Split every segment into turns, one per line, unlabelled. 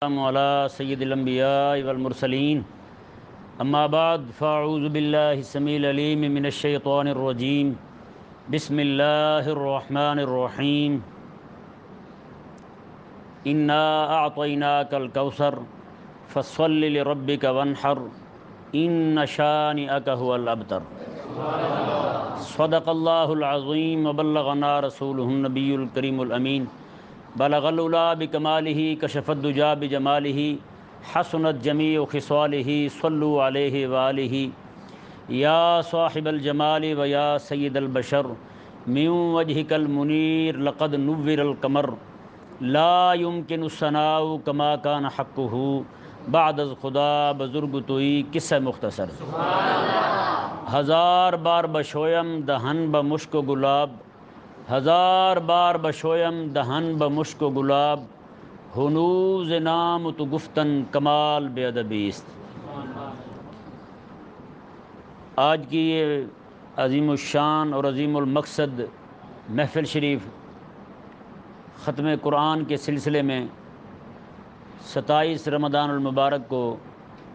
على سید الانبیاء والمرسلین اما بعد فاعوذ باللہ السمیع العلیم من الشیطان الرجیم بسم اللہ الرحمن الرحیم انا اعطیناک الکوثر فصل لربک وانحر ان شانئک هو الابتر صدق اللہ العظیم وبلغنا رسولہ النبی الکریم الامین بلغ العلا بکمالہ کشف الدجا بجمالہ حسنت جمیع خصالہ صلوا علیہ وآلہ یا صاحب الجمال و یا سید البشر من وجہک المنیر لقد نور القمر لا یمکن الثناء کما کان حقہ بعد از خدا بزرگ توئی قصہ مختصر ہزار بار بشویم دہن بمشک و گلاب ہزار بار بشویم دہن بمشک و گلاب ہنوز نام تو گفتن کمال بے ادبیست۔ آج کی یہ عظیم الشان اور عظیم المقصد محفل شریف ختم قرآن کے سلسلے میں 27 رمضان المبارک کو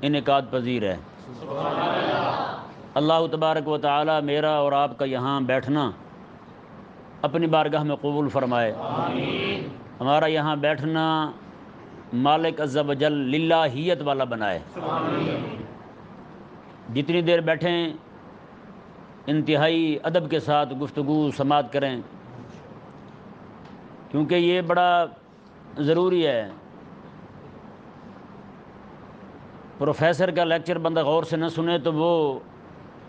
انعقاد پذیر ہے۔ اللہ تبارک و تعالی میرا اور آپ کا یہاں بیٹھنا اپنی بارگاہ میں قبول فرمائے۔ آمین۔ ہمارا یہاں بیٹھنا مالک عز و جل للہیت والا بنائے۔ آمین۔ جتنی دیر بیٹھیں انتہائی ادب کے ساتھ گفتگو سماعت کریں، کیونکہ یہ بڑا ضروری ہے۔ پروفیسر کا لیکچر بندہ غور سے نہ سنے تو وہ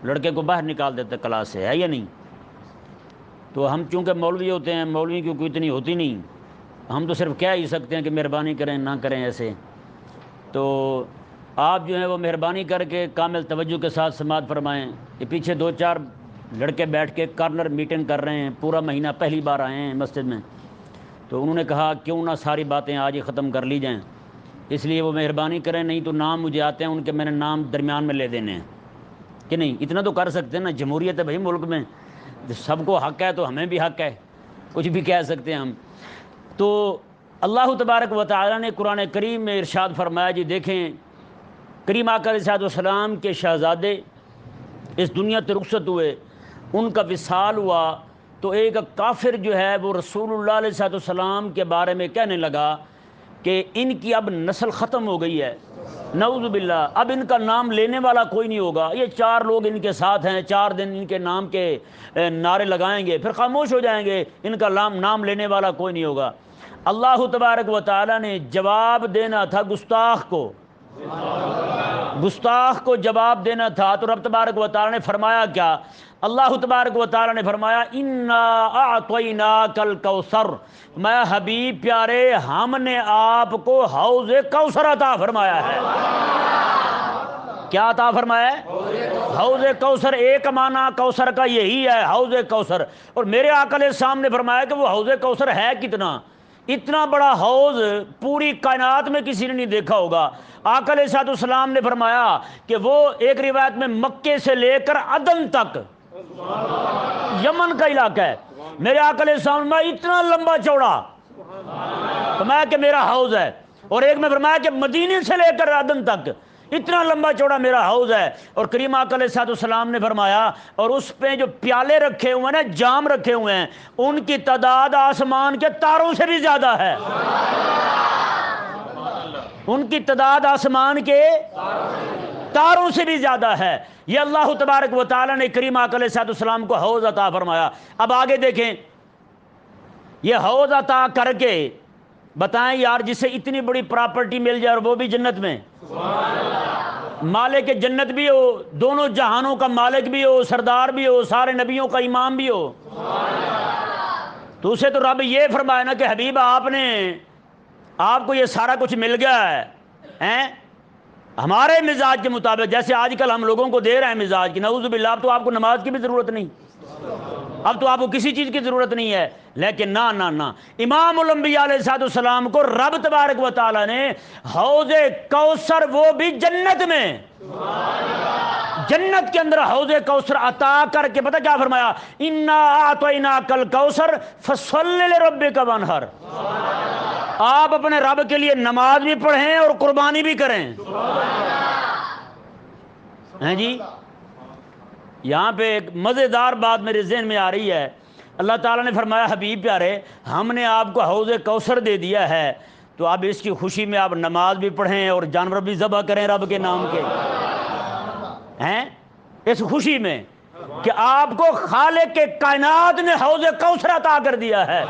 لڑکے کو باہر نکال دیتا کلاس سے، ہے یا نہیں؟ تو ہم چونکہ مولوی ہوتے ہیں، مولوی کی کوئی اتنی ہوتی نہیں، ہم تو صرف کہہ ہی سکتے ہیں کہ مہربانی کریں نہ کریں ایسے۔ تو آپ جو ہیں وہ مہربانی کر کے کامل توجہ کے ساتھ سماعت فرمائیں۔ یہ پیچھے 2-4 لڑکے بیٹھ کے کارنر میٹنگ کر رہے ہیں، پورا مہینہ پہلی بار آئے ہیں مسجد میں، تو انہوں نے کہا کیوں نہ ساری باتیں آج ہی ختم کر لی جائیں، اس لیے وہ مہربانی کریں، نہیں تو نام مجھے آتے ہیں ان کے، میں نے نام درمیان میں لے دینے ہیں کہ نہیں، اتنا تو کر سکتے ہیں نا، جمہوریت ہے بھائی ملک میں، سب کو حق ہے تو ہمیں بھی حق ہے، کچھ بھی کہہ سکتے ہیں ہم۔ تو اللہ تبارک و تعالی نے قرآن کریم میں ارشاد فرمایا، جی دیکھیں کریم آقا علیہ السلام کے شہزادے اس دنیا سے رخصت ہوئے، ان کا وصال ہوا، تو ایک کافر جو ہے وہ رسول اللہ علیہ السلام کے بارے میں کہنے لگا کہ ان کی اب نسل ختم ہو گئی ہے، نعوذ باللہ، اب ان کا نام لینے والا کوئی نہیں ہوگا، یہ 4 لوگ ان کے ساتھ ہیں، 4 دن ان کے نام کے نعرے لگائیں گے پھر خاموش ہو جائیں گے، ان کا نام لینے والا کوئی نہیں ہوگا۔ اللہ تبارک و تعالی نے جواب دینا تھا گستاخ کو جواب دینا تھا، تو رب تبارک و تعالی نے فرمایا کیا؟ اللہ تبارک و تعالی نے فرمایا انا اعطیناک الکوثر، میں حبیب پیارے ہم نے آپ کو حوض کوثر عطا فرمایا ہے۔ کیا عطا فرمایا ہے؟ حوض کوثر۔ ایک معنی کوثر کا یہی ہے، حوض کوثر۔ اور میرے آقا علیہ السلام نے فرمایا کہ وہ حوض کوثر ہے کتنا، اتنا بڑا حوض پوری کائنات میں کسی نے نہیں دیکھا ہوگا۔ آقا علیہ السلام نے فرمایا کہ وہ ایک روایت میں مکے سے لے کر عدن تک یمن کا علاقہ ہے، میرے آقا علیہ السلام نے اتنا لمبا چوڑا فرمایا کہ میرا حوض ہے، اور ایک میں فرمایا کہ مدینے سے لے کر عدن تک اتنا لمبا چوڑا میرا حوض ہے۔ اور کریم آقا علیہ السلام نے فرمایا اور اس پہ جو پیالے رکھے ہوئے ہیں نا، جام رکھے ہوئے ہیں، ان کی تعداد آسمان کے تاروں سے بھی زیادہ ہے، ان کی تعداد آسمان کے تاروں سے بھی زیادہ ہے۔ یہ اللہ تبارک و تعالی نے کریم آقا علیہ السلام کو حوض عطا فرمایا۔ اب آگے دیکھیں، یہ حوض عطا کر کے بتائیں یار، جسے اتنی بڑی پراپرٹی مل جائے اور وہ بھی جنت میں، مالک جنت بھی ہو، دونوں جہانوں کا مالک بھی ہو، سردار بھی ہو، سارے نبیوں کا امام بھی ہو، تو اسے تو رب یہ فرمایا نا کہ حبیب آپ کو یہ سارا کچھ مل گیا ہے، ہمارے مزاج کے مطابق، جیسے آج کل ہم لوگوں کو دے رہے ہیں مزاج کی، نعوذ باللہ، اب تو آپ کو نماز کی بھی ضرورت نہیں، اب تو آپ کو کسی چیز کی ضرورت نہیں ہے۔ لیکن نہ امام الانبیاء علیہ السلام کو رب تبارک و تعالی نے حوض کوثر، وہ بھی جنت میں، جنت کے اندر حوض کوثر عطا کر کے پتہ کیا فرمایا؟ انا اعطیناک الکوثر فصل لربک وانحر۔ آپ اپنے رب کے لیے نماز بھی پڑھیں اور قربانی بھی کریں. ہیں جی یہاں پہ ایک مزیدار بات میرے ذہن میں آ رہی ہے. اللہ تعالیٰ نے فرمایا حبیب پیارے ہم نے آپ کو حوض کوثر دے دیا ہے تو اب اس کی خوشی میں آپ نماز بھی پڑھیں اور جانور بھی ذبح کریں رب کے نام کے. ہیں اس خوشی میں کہ آپ کو خالق کے کائنات نے حوض کوثر عطا کر دیا ہے.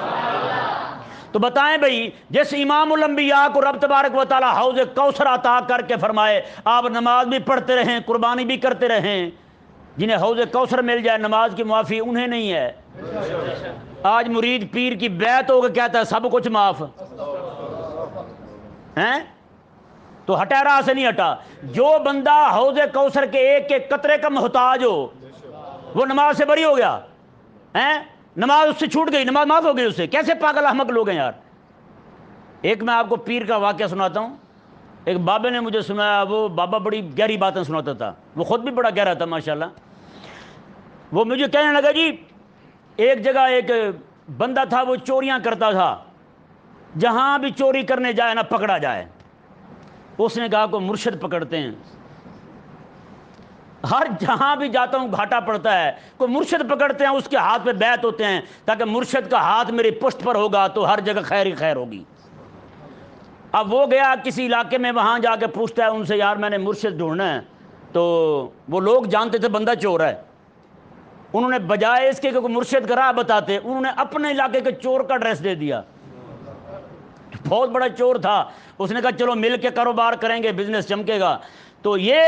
تو بتائیں بھئی جس امام الانبیاء کو رب تبارک و تعالی حوض کوثر عطا کر کے فرمائے آپ نماز بھی پڑھتے رہیں قربانی بھی کرتے رہیں, جنہیں حوض کوثر مل جائے نماز کی معافی انہیں نہیں ہے. آج مرید پیر کی بیعت ہو کے کہتا ہے سب کچھ معاف ہیں, تو ہٹا راہ سے نہیں ہٹا. جو بندہ حوض کوثر کے ایک ایک قطرے کا محتاج ہو وہ نماز سے بری ہو گیا ہیں, نماز اس سے چھوٹ گئی, نماز معاف ہو گئی اس سے. کیسے پاگل احمق لوگ ہیں یار. ایک میں آپ کو پیر کا واقعہ سناتا ہوں. ایک بابے نے مجھے سنایا, وہ بابا بڑی گہری باتیں سناتا تھا, وہ خود بھی بڑا گہرا تھا ماشاءاللہ. وہ مجھے کہنے لگا جی ایک جگہ ایک بندہ تھا وہ چوریاں کرتا تھا, جہاں بھی چوری کرنے جائے نہ پکڑا جائے. اس نے کہا کو مرشد پکڑتے ہیں, ہر جہاں بھی جاتا ہوں گھاٹا پڑتا ہے, کوئی مرشد پکڑتے ہیں اس کے ہاتھ پہ بیعت ہوتے ہیں تاکہ مرشد کا ہاتھ میری پشت پر ہوگا تو ہر جگہ خیر ہی خیر ہوگی. اب وہ گیا کسی علاقے میں, وہاں جا کے پوچھتا ہے ان سے یار میں نے مرشد ڈھونڈنا ہے, تو وہ لوگ جانتے تھے بندہ چور ہے. انہوں نے بجائے اس کے کہ کوئی مرشد کا راہ بتاتے انہوں نے اپنے علاقے کے چور کا ایڈریس دے دیا. بہت بڑا چور تھا. اس نے کہا چلو مل کے کاروبار کریں گے بزنس چمکے گا. تو یہ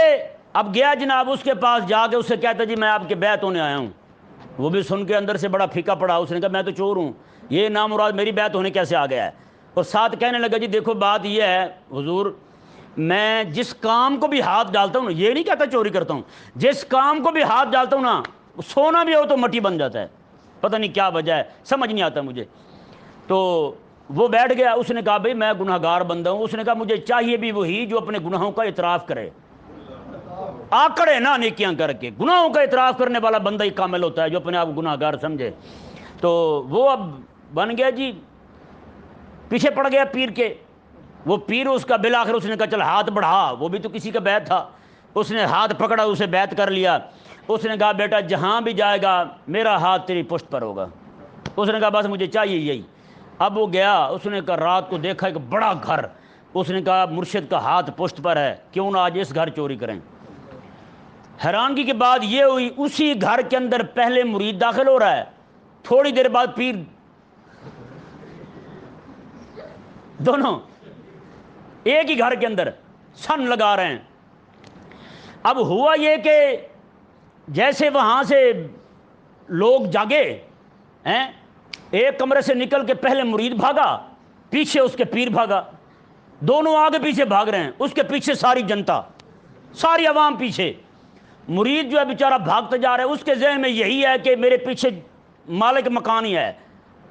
اب گیا جناب اس کے پاس, جا کے اس سے کہتا جی میں آپ کے بیعت ہونے آیا ہوں. وہ بھی سن کے اندر سے بڑا پھیکا پڑا. اس نے کہا میں تو چور ہوں, یہ نامراد میری بیعت ہونے کیسے آ گیا ہے. اور ساتھ کہنے لگا جی دیکھو بات یہ ہے حضور میں جس کام کو بھی ہاتھ ڈالتا ہوں, یہ نہیں کہتا چوری کرتا ہوں, جس کام کو بھی ہاتھ ڈالتا ہوں نا سونا بھی ہو تو مٹی بن جاتا ہے. پتہ نہیں کیا وجہ ہے, سمجھ نہیں آتا مجھے. تو وہ بیٹھ گیا. اس نے کہا بھئی میں گناہ گار بندہ ہوں. اس نے کہا مجھے چاہیے بھی وہی جو اپنے گناہوں کا اعتراف کرے, آکڑے نہ نیکیاں کر کے. گناہوں کا اعتراف کرنے والا بندہ ہی کامل ہوتا ہے جو اپنے آپ کو گناہ گار سمجھے. تو وہ اب بن گیا جی پیچھے پڑ گیا پیر کے. وہ پیر اس کا بالآخر اس نے کہا چل ہاتھ بڑھا, وہ بھی تو کسی کا بیعت تھا. اس نے ہاتھ پکڑا, اسے بیعت کر لیا. اس نے کہا بیٹا جہاں بھی جائے گا میرا ہاتھ تیری پشت پر ہوگا. اس نے کہا بس مجھے چاہیے یہی. اب وہ گیا, اس نے کہا رات کو دیکھا ایک بڑا گھر. اس نے کہا مرشد کا ہاتھ پشت پر ہے, کیوں نہ آج اس گھر چوری کریں. حیرانگی کی بات یہ ہوئی اسی گھر کے اندر پہلے مرید داخل ہو رہا ہے, تھوڑی دیر بعد پیر, دونوں ایک ہی گھر کے اندر سن لگا رہے ہیں. اب ہوا یہ کہ جیسے وہاں سے لوگ جاگے ہیں, ایک کمرے سے نکل کے پہلے مرید بھاگا, پیچھے اس کے پیر بھاگا, دونوں آگے پیچھے بھاگ رہے ہیں. اس کے پیچھے ساری جنتا, ساری عوام پیچھے. مرید جو ہے بیچارہ بھاگتا جا رہا ہے, اس کے ذہن میں یہی ہے کہ میرے پیچھے مالک مکان ہی ہے.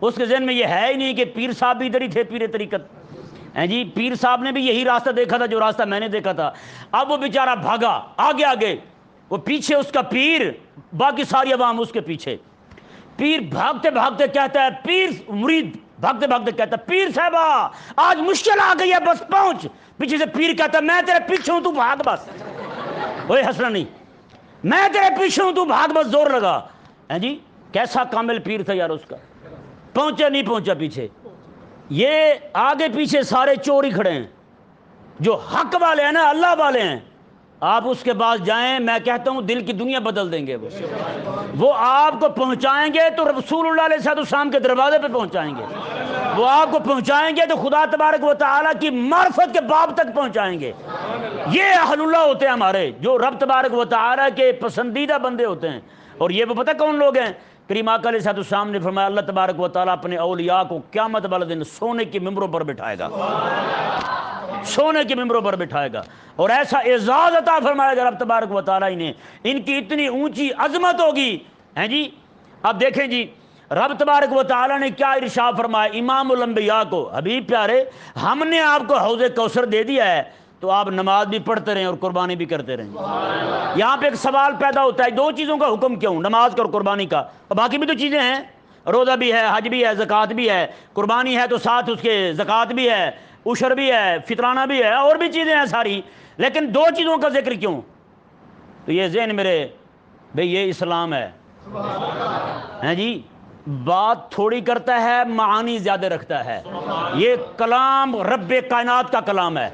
اس کے ذہن میں یہ ہے ہی نہیں کہ پیر صاحب بھی ادھر ہی تھے, پیر طریقت ہیں جی, پیر صاحب نے بھی یہی راستہ دیکھا تھا جو راستہ میں نے دیکھا تھا. اب وہ بیچارہ بھاگا آگے آگے, وہ پیچھے اس کا پیر, باقی ساری عوام اس کے پیچھے. پیر بھاگتے بھاگتے کہتا ہے, پیر مرید بھاگتے بھاگتے کہتا ہے پیر صاحبہ آج مشکل آ گئی ہے بس پہنچ. پیچھے سے پیر کہتا ہے میں تیرے پیچھے ہوں تو بھاگ بس. وہی ہنسنا نہیں, میں تیرے پیچھے ہوں تو بھاگ بس, زور لگا. ہیں جی کیسا کامل پیر تھا یار اس کا. پہنچا نہیں پہنچا پیچھے. یہ آگے پیچھے سارے چور ہی کھڑے ہیں, جو حق والے ہیں نا اللہ والے ہیں. آپ اس کے پاس جائیں, میں کہتا ہوں دل کی دنیا بدل دیں گے. وہ آپ کو پہنچائیں گے تو رسول اللہ علیہ السلام کے دروازے پہ پہنچائیں گے. وہ آپ کو پہنچائیں گے تو خدا تبارک و تعالیٰ کی معرفت کے باب تک پہنچائیں گے. یہ اہل اللہ ہوتے ہیں ہمارے, جو رب تبارک و تعالیٰ کے پسندیدہ بندے ہوتے ہیں. اور یہ وہ پتہ کون لوگ ہیں؟ کریم آقا علیہ السلام نے فرمایا اللہ تبارک و تعالیٰ اپنے اولیاء کو قیامت والے دن سونے کے ممبروں پر بٹھائے گا, سونے کے ممبروں پر بٹھائے گا, اور ایسا اعزاز عطا فرمائے گا رب تبارک و تعالیٰ انہیں, ان کی اتنی اونچی عظمت ہوگی. ہیں جی اب دیکھیں جی رب تبارک و تعالیٰ نے کیا ارشاد فرمایا امام الانبیاء کو, حبیب پیارے ہم نے آپ کو حوض کوثر دے دیا ہے تو آپ نماز بھی پڑھتے رہیں اور قربانی بھی کرتے رہیں. یہاں پہ ایک سوال پیدا ہوتا ہے, دو چیزوں کا حکم کیوں, نماز کا اور قربانی کا؟ اور باقی بھی تو چیزیں ہیں. روزہ بھی ہے، حج بھی ہے، زکوٰۃ بھی ہے، قربانی ہے تو ساتھ اس کے زکوٰۃ بھی ہے، عشر بھی ہے، فطرانہ بھی ہے، اور بھی چیزیں ہیں ساری، لیکن دو چیزوں کا ذکر کیوں؟ تو یہ ذہن میرے بھئی یہ اسلام ہے ہیں جی، بات تھوڑی کرتا ہے، معانی زیادہ رکھتا ہے۔ یہ کلام رب کائنات کا کلام ہے،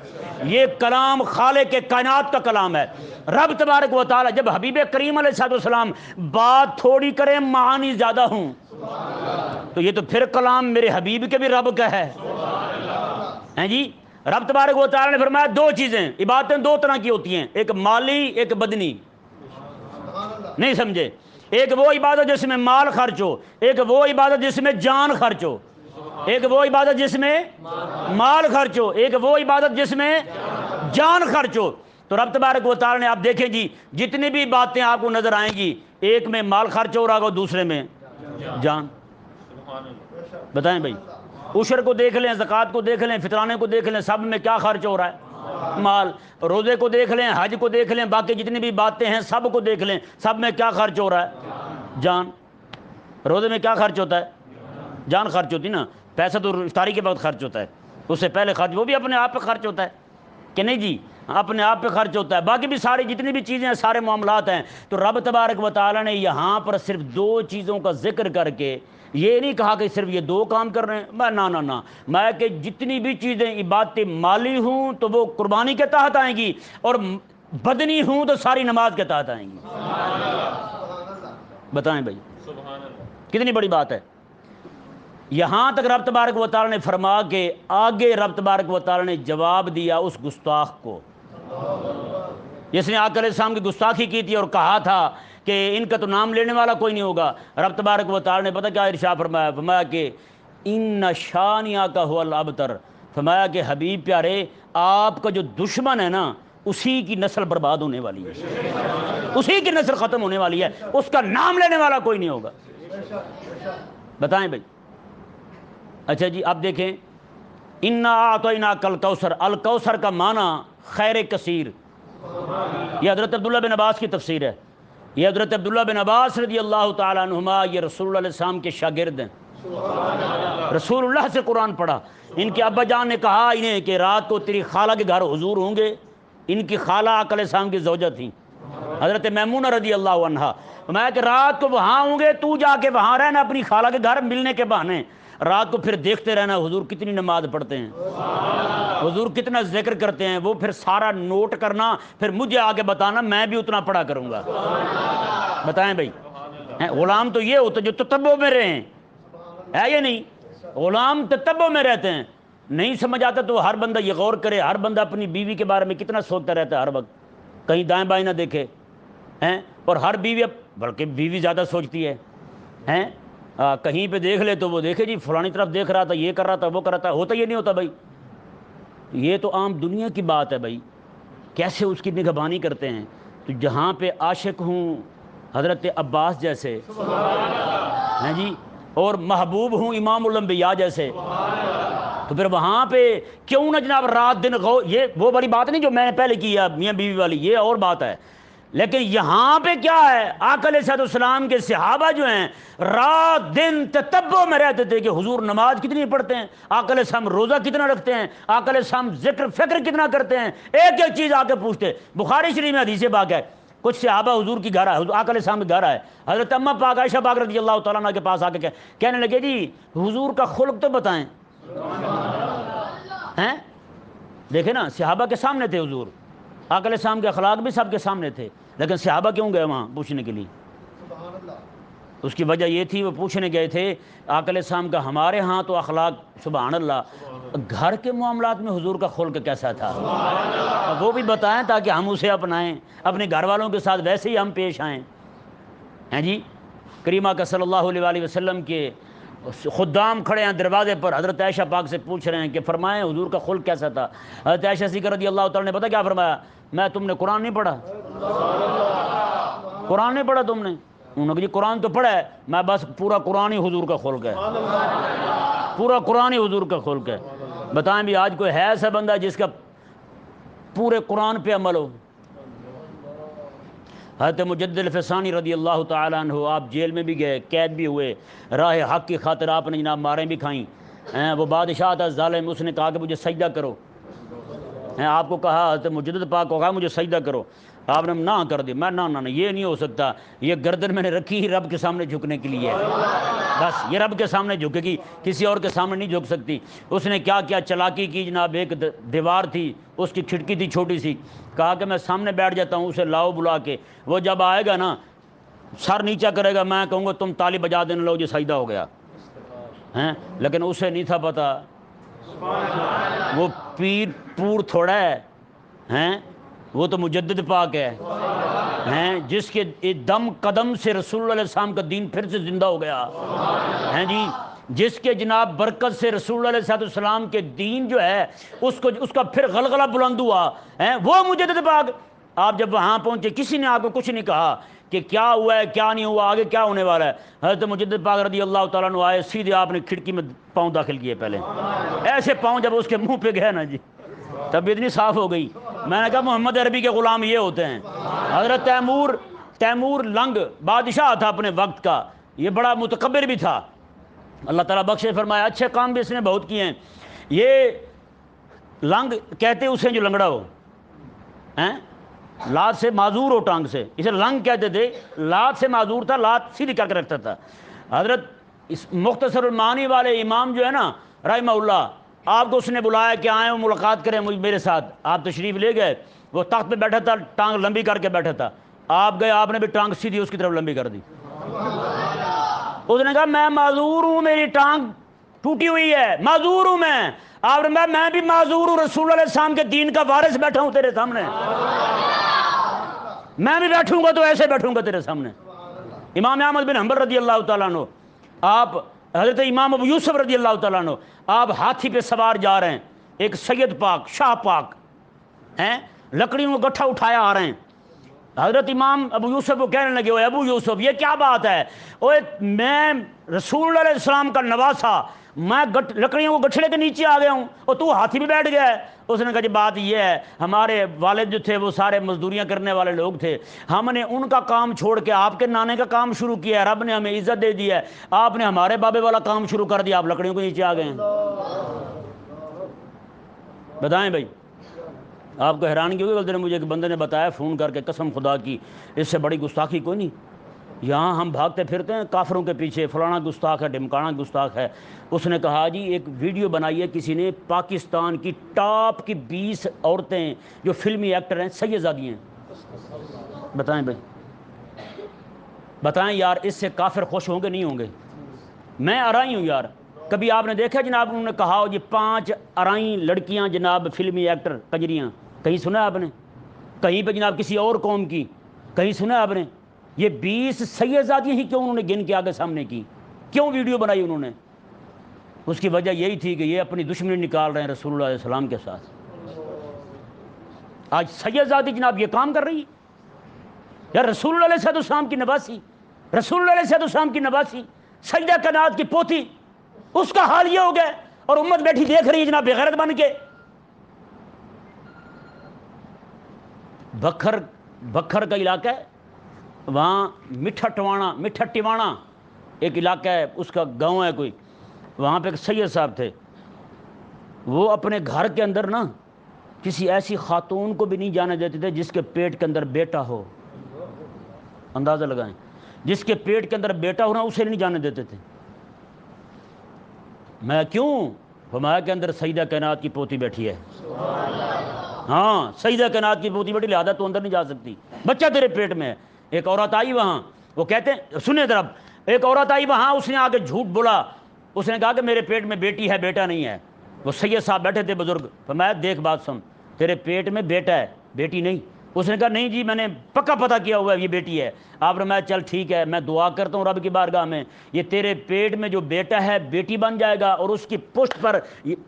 یہ کلام خالق کائنات کا کلام ہے۔ رب تبارک و تعالی جب حبیب کریم علیہ السلام بات تھوڑی کریں، معانی زیادہ ہوں، تو یہ تو پھر کلام میرے حبیب کے بھی رب کا ہے ہیں جی۔ رب تبارک و تعالی نے فرمایا دو چیزیں، عبادتیں دو طرح کی ہوتی ہیں، ایک مالی ایک بدنی، نہیں سمجھے؟ ایک وہ عبادت جس میں مال خرچ ہو، ایک وہ عبادت جس میں جان خرچ ہو، ایک وہ عبادت جس میں مال خرچ ہو، ایک وہ عبادت جس میں جان خرچ ہو۔ تو رب تبارک و تعالی نے آپ دیکھیں جی جتنی بھی باتیں آپ کو نظر آئیں گی، ایک میں مال خرچ ہو رہا ہوگا، دوسرے میں جان۔ بتائیں بھائی، عشر کو دیکھ لیں، زکوٰۃ کو دیکھ لیں، فطرانے کو دیکھ لیں، سب میں کیا خرچ ہو رہا ہے؟ مال۔ روزے کو دیکھ لیں، حج کو دیکھ لیں، باقی جتنی بھی باتیں ہیں سب کو دیکھ لیں، سب میں کیا خرچ ہو رہا ہے؟ جان۔ روزے میں کیا خرچ ہوتا ہے؟ جان خرچ ہوتی نا۔ پیسہ تو افطاری کے وقت خرچ ہوتا ہے، اس سے پہلے خرچ وہ بھی اپنے آپ پہ خرچ ہوتا ہے کہ نہیں جی؟ اپنے آپ پہ خرچ ہوتا ہے، باقی بھی ساری جتنی بھی چیزیں ہیں، سارے معاملات ہیں۔ تو رب تبارک و تعالی نے یہاں پر صرف دو چیزوں کا ذکر کر کے یہ نہیں کہا کہ صرف یہ دو کام کر رہے ہیں، نہ میں کہ جتنی بھی چیزیں عبادتیں مالی ہوں تو وہ قربانی کے تحت آئیں گی، اور بدنی ہوں تو ساری نماز کے تحت آئیں گی۔ بتائیں بھائی کتنی بڑی بات ہے۔ یہاں تک رب تبارک و تعالی نے فرما کے آگے رب تبارک و تعالی نے جواب دیا اس گستاخ کو جس نے آقا علیہ السلام کی گستاخی کی تھی اور کہا تھا کہ ان کا تو نام لینے والا کوئی نہیں ہوگا۔ رب تبارک و تعالی نے پتہ کیا ارشاد فرمایا؟ فرمایا کہ ان شانیہ کا هو الابتر، فرمایا کہ حبیب پیارے آپ کا جو دشمن ہے نا، اسی کی نسل برباد ہونے والی ہے، اسی کی نسل ختم ہونے والی ہے، اس کا نام لینے والا کوئی نہیں ہوگا۔ بتائیں بھائی۔ اچھا جی اب دیکھیں، انا اعطیناک الکوثر، الکوثر کا معنی خیر کثیر۔ یہ حضرت عبداللہ بن عباس کی تفسیر ہے، یہ حضرت عبداللہ بن عباس رضی اللہ تعالیٰ عنہما یہ رسول اللہ علیہ السلام کے شاگرد ہیں، رسول اللہ سے قرآن پڑھا۔ ان کے ابا جان نے کہا انہیں کہ رات کو تیری خالہ کے گھر حضور ہوں گے۔ ان کی خالہ آقا علیہ السلام کی زوجہ تھیں، حضرت میمونہ رضی اللہ عنہا۔ میں کہ رات کو وہاں ہوں گے، تو جا کے وہاں رہنا اپنی خالہ کے گھر ملنے کے بہانے، رات کو پھر دیکھتے رہنا حضور کتنی نماز پڑھتے ہیں، حضور کتنا ذکر کرتے ہیں، وہ پھر سارا نوٹ کرنا، پھر مجھے آگے بتانا، میں بھی اتنا پڑھا کروں گا۔ بتائیں بھائی، غلام تو یہ ہوتا جو تتبع میں رہے ہیں، ہے یا نہیں؟ غلام تتبع میں رہتے ہیں، نہیں سمجھ آتا تو ہر بندہ یہ غور کرے، ہر بندہ اپنی بیوی کے بارے میں کتنا سوچتا رہتا ہے ہر وقت، کہیں دائیں بائیں نہ دیکھے ہیں، اور ہر بیوی بلکہ بیوی زیادہ سوچتی ہے ہیں، کہیں پہ دیکھ لے تو وہ دیکھے جی فلانی طرف دیکھ رہا تھا، یہ کر رہا تھا، وہ کر رہا تھا، ہوتا یہ نہیں ہوتا بھائی۔ یہ تو عام دنیا کی بات ہے بھائی، کیسے اس کی نگہبانی کرتے ہیں۔ تو جہاں پہ عاشق ہوں حضرت عباس جیسے ہیں جی، اور محبوب ہوں امام الانبیاء جیسے، تو پھر وہاں پہ کیوں نہ جناب رات دن یہ وہ بڑی بات نہیں جو میں نے پہلے کی ہے میاں بیوی والی، یہ اور بات ہے، لیکن یہاں پہ کیا ہے؟ آقا علیہ السلام کے صحابہ جو ہیں رات دن تتبع میں رہتے تھے کہ حضور نماز کتنی پڑھتے ہیں، آقا علیہ السلام روزہ کتنا رکھتے ہیں، آقا علیہ السلام ذکر فکر کتنا کرتے ہیں، ایک ایک چیز آ کے پوچھتے۔ بخاری شریف میں حدیث پاک ہے، کچھ صحابہ حضور کی گھر آئے، آقا علیہ السلام کے گھر آئے، حضرت اماں پاک عائشہ پاک رضی اللہ تعالیٰ عنہ کے پاس آ کے کہنے لگے جی حضور کا خلق تو بتائیں ہیں۔ دیکھیں نا صحابہ کے سامنے تھے حضور، آقا علیہ السلام کے اخلاق بھی سب کے سامنے تھے، لیکن صحابہ کیوں گئے وہاں پوچھنے کے لیے؟ اس کی وجہ یہ تھی وہ پوچھنے گئے تھے آقا علیہ السلام کا ہمارے ہاں تو اخلاق سبحان اللہ، گھر کے معاملات میں حضور کا خلق کیسا تھا وہ بھی بتائیں تاکہ ہم اسے اپنائیں، اپنے گھر والوں کے ساتھ ویسے ہی ہم پیش آئیں ہیں جی۔ کریمہ کا صلی اللہ علیہ وآلہ وسلم کے خدام کھڑے ہیں دروازے پر، حضرت عائشہ پاک سے پوچھ رہے ہیں کہ فرمائیں حضور کا خلق کیسا تھا۔ حضرت عائشہ صدیقہ رضی اللہ تعالیٰ نے پتہ کیا فرمایا؟ میں تم نے قرآن نہیں پڑھا؟ قرآن نہیں پڑھا تم نے؟ انہوں نے کہا جی قرآن تو پڑھا ہے، میں بس پورا قرآن ہی حضور کا خلق ہے، پورا قرآن ہی حضور کا خلق ہے۔ بتائیں بھی آج کوئی ہے ایسا بندہ جس کا پورے قرآن پہ عمل ہو؟ حضرت مجدد الفسانی رضی اللہ تعالیٰ عنہ، آپ جیل میں بھی گئے، قید بھی ہوئے، راہ حق کی خاطر آپ نے جناب ماریں بھی کھائیں۔ وہ بادشاہ تھا ظالم، اس نے کہا کہ مجھے سجدہ کرو، آپ کو کہا حضرت مجدد پاک کو کہا مجھے سجدہ کرو، آپ نے نہ کر دی۔ میں نہ یہ نہیں ہو سکتا، یہ گردن میں نے رکھی ہی رب کے سامنے جھکنے کے لیے ہے، بس یہ رب کے سامنے جھکے گی، کسی اور کے سامنے نہیں جھک سکتی۔ اس نے کیا کیا چالاکی کی جناب، ایک دیوار تھی، اس کی کھڑکی تھی چھوٹی سی، کہا کہ میں سامنے بیٹھ جاتا ہوں، اسے لاؤ بلا کے، وہ جب آئے گا نا سر نیچا کرے گا، میں کہوں گا تم تالی بجا دینے لو، یہ سجدہ ہو گیا ہیں۔ لیکن اسے نہیں تھا پتہ وہ پیر پور تھوڑا ہے ہیں، وہ تو مجدد پاک ہے ہیں، جس کے دم قدم سے رسول اللہ علیہ السلام کا دین پھر سے زندہ ہو گیا ہیں جی، جس کے جناب برکت سے رسول اللہ علیہ السلام کے دین جو ہے اس کا پھر غلغلہ بلند ہوا ہیں، وہ مجدد پاک۔ آپ جب وہاں پہنچے کسی نے آپ کو کچھ نہیں کہا کہ کیا ہوا ہے کیا نہیں ہوا، آگے کیا ہونے والا ہے۔ حضرت مجدد پاک رضی اللہ تعالیٰ عنہ آئے، سیدھے آپ نے کھڑکی میں پاؤں داخل کیے، پہلے ایسے پاؤں جب اس کے منہ پہ گئے نا جی، طبیعت اتنی صاف ہو گئی۔ میں نے کہا محمد عربی کے غلام یہ ہوتے ہیں۔ حضرت تیمور لنگ بادشاہ تھا اپنے وقت کا، یہ بڑا متکبر بھی تھا، اللہ تعالیٰ بخشے فرمایا، اچھے کام بھی اس نے بہت کیے ہیں۔ یہ لنگ کہتے اسے جو لنگڑا ہو ہیں، لات سے معذور ہو ٹانگ سے، اسے لنگ کہتے تھے، لات سے معذور تھا، لات سیدھی کر کے رکھتا تھا۔ حضرت اس مختصر المعانی والے امام جو ہے نا رحمہ اللہ، آپ کو اس نے بلایا کہ آئیں وہ ملاقات کریں میرے ساتھ، آپ تشریف لے گئے، وہ تخت پہ بیٹھا تھا، ٹانگ لمبی کر کے بیٹھا تھا، آپ گئے، آپ نے بھی ٹانگ سیدھی اس کی طرف لمبی کر دی۔ اس نے کہا میں معذور ہوں، میری ٹانگ ٹوٹی ہوئی ہے، معذور ہوں میں۔ آپ نے کہا میں بھی معذور ہوں، رسول اللہ علیہ السلام کے دین کا وارث بیٹھا ہوں تیرے سامنے، میں بھی بیٹھوں گا تو ایسے بیٹھوں گا تیرے سامنے۔ امام احمد بن حنبل رضی اللہ تعالیٰ عنہ، آپ حضرت امام ابو یوسف رضی اللہ تعالیٰ عنہ، آپ ہاتھی پہ سوار جا رہے ہیں، ایک سید پاک شاہ پاک ہیں، لکڑیوں کو گٹھا اٹھایا آ رہے ہیں۔ حضرت امام ابو یوسف کو کہنے لگے، اوے ابو یوسف یہ کیا بات ہے، اوے میں رسول اللہ علیہ السلام کا نواسا، میں لکڑیوں کو گٹھڑے کے نیچے آ گیا ہوں اور تو ہاتھی پہ بیٹھ گیا ہے۔ اس نے کہا جی بات یہ ہے، ہمارے والد جو تھے وہ سارے مزدوریاں کرنے والے لوگ تھے، ہم نے ان کا کام چھوڑ کے آپ کے نانے کا کام شروع کیا ہے، رب نے ہمیں عزت دے دی ہے، آپ نے ہمارے بابے والا کام شروع کر دیا، آپ لکڑیوں کے نیچے آ گئے ہیں۔ بتائیں بھائی، آپ کو حیرانگی ہوگی، بولتے ہیں مجھے ایک بندے نے بتایا فون کر کے، قسم خدا کی اس سے بڑی گستاخی کوئی نہیں، یہاں ہم بھاگتے پھرتے ہیں کافروں کے پیچھے، فلانا گستاخ ہے، ڈمکانا گستاخ ہے۔ اس نے کہا جی ایک ویڈیو بنائی ہے کسی نے، پاکستان کی ٹاپ کی 20 عورتیں جو فلمی ایکٹر ہیں سیدزادی ہیں۔ بتائیں بھائی، بتائیں یار، اس سے کافر خوش ہوں گے نہیں ہوں گے؟ میں آرائی ہوں یار، کبھی آپ نے دیکھا جناب انہوں نے کہا ہو جی 5 آرائی لڑکیاں جناب فلمی ایکٹر کجریاں، کہیں سنا آپ نے؟ کہیں پہ جناب کسی اور قوم کی کہیں سنا آپ نے؟ یہ 20 سیدزادیاں ہی کیوں انہوں نے گن کے آگے سامنے کی، کیوں ویڈیو بنائی انہوں نے؟ اس کی وجہ یہی تھی کہ یہ اپنی دشمنی نکال رہے ہیں رسول اللہ علیہ السلام کے ساتھ۔ آج سیدزادی جناب یہ کام کر رہی یا رسول اللہ علیہ السلام کی نواسی، رسول اللہ علیہ السلام کی نواسی، سجدہ کنات کی پوتی، اس کا حال یہ ہو گیا اور امت بیٹھی دیکھ رہی ہے جناب بے غیرت بن کے۔ بکھر کا علاقہ ہے، وہاں مٹھا ٹیوانا ایک علاقہ ہے، اس کا گاؤں ہے کوئی، وہاں پہ ایک سید صاحب تھے، وہ اپنے گھر کے اندر نا کسی ایسی خاتون کو بھی نہیں جانے دیتے تھے جس کے پیٹ کے اندر بیٹا ہو، اندازہ لگائیں، جس کے پیٹ کے اندر بیٹا ہو نا اسے نہیں جانے دیتے تھے۔ میں کیوں؟ فرمایا کے اندر سیدہ کائنات کی پوتی بیٹھی ہے، ہاں سیدہ کائنات کی پوتی بیٹھی، لہذا تو اندر نہیں جا سکتی، بچہ تیرے پیٹ میں ہے۔ ایک عورت آئی وہاں، وہ کہتے ہیں سنیں ذرا، ایک عورت آئی وہاں، اس نے آگے جھوٹ بولا، اس نے کہا کہ میرے پیٹ میں بیٹی ہے بیٹا نہیں ہے۔ وہ سید صاحب بیٹھے تھے بزرگ، فرمایا دیکھ بات سن، تیرے پیٹ میں بیٹا ہے بیٹی نہیں۔ اس نے کہا نہیں جی میں نے پکا پتہ کیا ہوا ہے یہ بیٹی ہے۔ آپ نے فرمایا چل ٹھیک ہے، میں دعا کرتا ہوں رب کی بارگاہ میں، یہ تیرے پیٹ میں جو بیٹا ہے بیٹی بن جائے گا اور اس کی پشت پر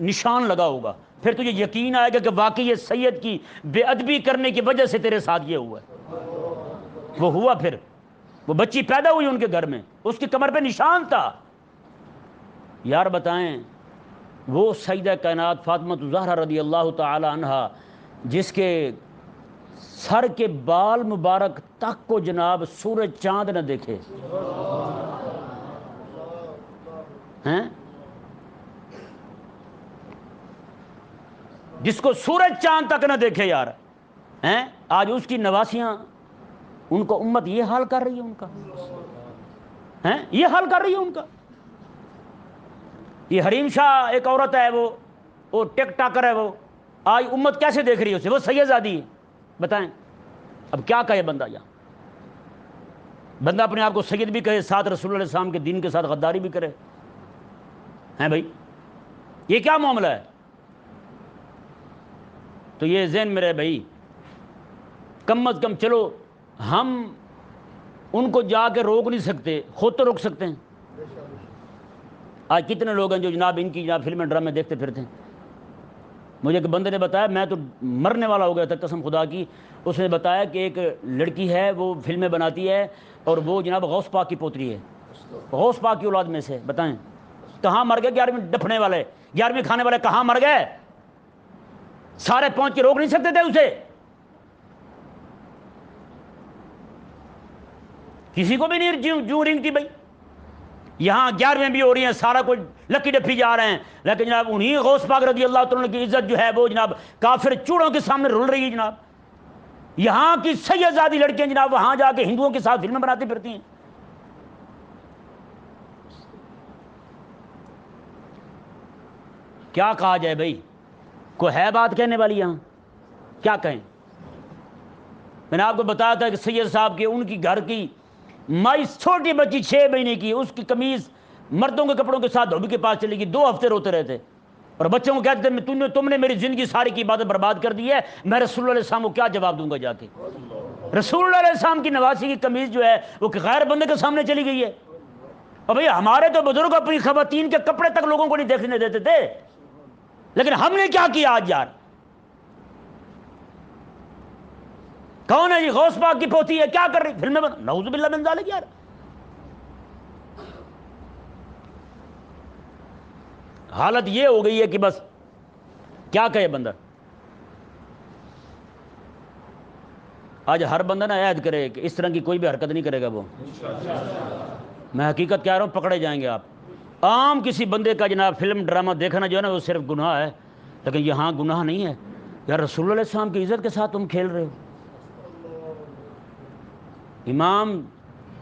نشان لگا ہوگا، پھر تجھے یقین آئے گا کہ واقعی یہ سید کی بے ادبی کرنے کی وجہ سے تیرے ساتھ یہ ہوا ہے۔ وہ ہوا، پھر وہ بچی پیدا ہوئی ان کے گھر میں، اس کی کمر پہ نشان تھا۔ یار بتائیں، وہ سیدہ کائنات فاطمہ الزہرا رضی اللہ تعالی عنہا، جس کے سر کے بال مبارک تک کو جناب سورج چاند نہ دیکھے ہیں، جس کو سورج چاند تک نہ دیکھے یار ہیں، آج اس کی نواسیاں ان کو امت یہ حال کر رہی ہے، ان کا ہیں، یہ حال کر رہی ہے ان کا۔ یہ حریم شاہ ایک عورت ہے، وہ ٹک ٹاکر ہے، وہ آج امت کیسے دیکھ رہی ہے اسے؟ وہ سیدزادی ہے، بتائیں اب کیا کہے بندہ؟ یہاں بندہ اپنے آپ کو سید بھی کہے، ساتھ رسول اللہ علیہ السلام کے دین کے ساتھ غداری بھی کرے ہیں بھائی، یہ کیا معاملہ ہے؟ تو یہ ذہن میں رہے بھائی، کم از کم چلو ہم ان کو جا کے روک نہیں سکتے، خود تو روک سکتے ہیں۔ آج کتنے لوگ ہیں جو جناب ان کی جناب فلمیں ڈرامے دیکھتے پھرتے ہیں۔ مجھے ایک بندے نے بتایا، میں تو مرنے والا ہو گیا تھا قسم خدا کی، اس نے بتایا کہ ایک لڑکی ہے وہ فلمیں بناتی ہے اور وہ جناب غوث پاک کی پوتری ہے، غوث پاک کی اولاد میں سے، بتائیں کہاں مر گئے 11ویں ڈپھنے والے، 11ویں کھانے والے کہاں مر گئے؟ سارے پہنچ کے روک نہیں سکتے تھے اسے، کسی کو بھی نہیں جو رنگتی بھائی۔ یہاں 11ویں بھی ہو رہی ہیں، سارا کچھ لکی ڈپھی جا رہے ہیں، لیکن جناب انہی غوث پاک رضی اللہ تعالیٰ کی عزت جو ہے وہ جناب کافر چوڑوں کے سامنے رول رہی ہے جناب۔ یہاں کی سیدزادی لڑکیاں جناب وہاں جا کے ہندوؤں کے ساتھ فلمیں بناتی پھرتی ہیں۔ کیا کہا جائے بھائی؟ کوئی ہے بات کہنے والی یہاں؟ کیا کہیں؟ میں نے آپ کو بتایا تھا کہ سید صاحب کے ان کی گھر کی مائی چھوٹی بچی 6 مہینے کی، اس کی قمیض مردوں کے کپڑوں کے ساتھ دھوبی کے پاس چلی گئی، 2 ہفتے روتے رہتے اور بچوں کو کہتے تھے تم نے میری زندگی ساری کی عبادت برباد کر دی ہے، میں رسول اللہ علیہ السلام کو کیا جواب دوں گا جا کے؟ رسول اللہ علیہ السلام کی نواسی کی قمیض جو ہے وہ غیر بندے کے سامنے چلی گئی ہے۔ اور بھئی ہمارے تو بزرگ اپنی خواتین کے کپڑے تک لوگوں کو نہیں دیکھنے دیتے تھے، لیکن ہم نے کیا کیا آج یار؟ کون ہے جی؟ غوث پاک کی پوتی ہے، کیا کر رہی فلمیں نعوذ باللہ من ذالک یار۔ حالت یہ ہو گئی ہے کہ بس کیا کہے بندہ۔ آج ہر بندہ نا عہد کرے کہ اس طرح کی کوئی بھی حرکت نہیں کرے گا وہ، میں حقیقت کہہ رہا ہوں، پکڑے جائیں گے آپ۔ عام کسی بندے کا جناب فلم ڈرامہ دیکھنا جو ہے نا وہ صرف گناہ ہے، لیکن یہاں گناہ نہیں ہے یار، رسول اللہ علیہ السلام کی عزت کے ساتھ تم کھیل رہے ہو۔ امام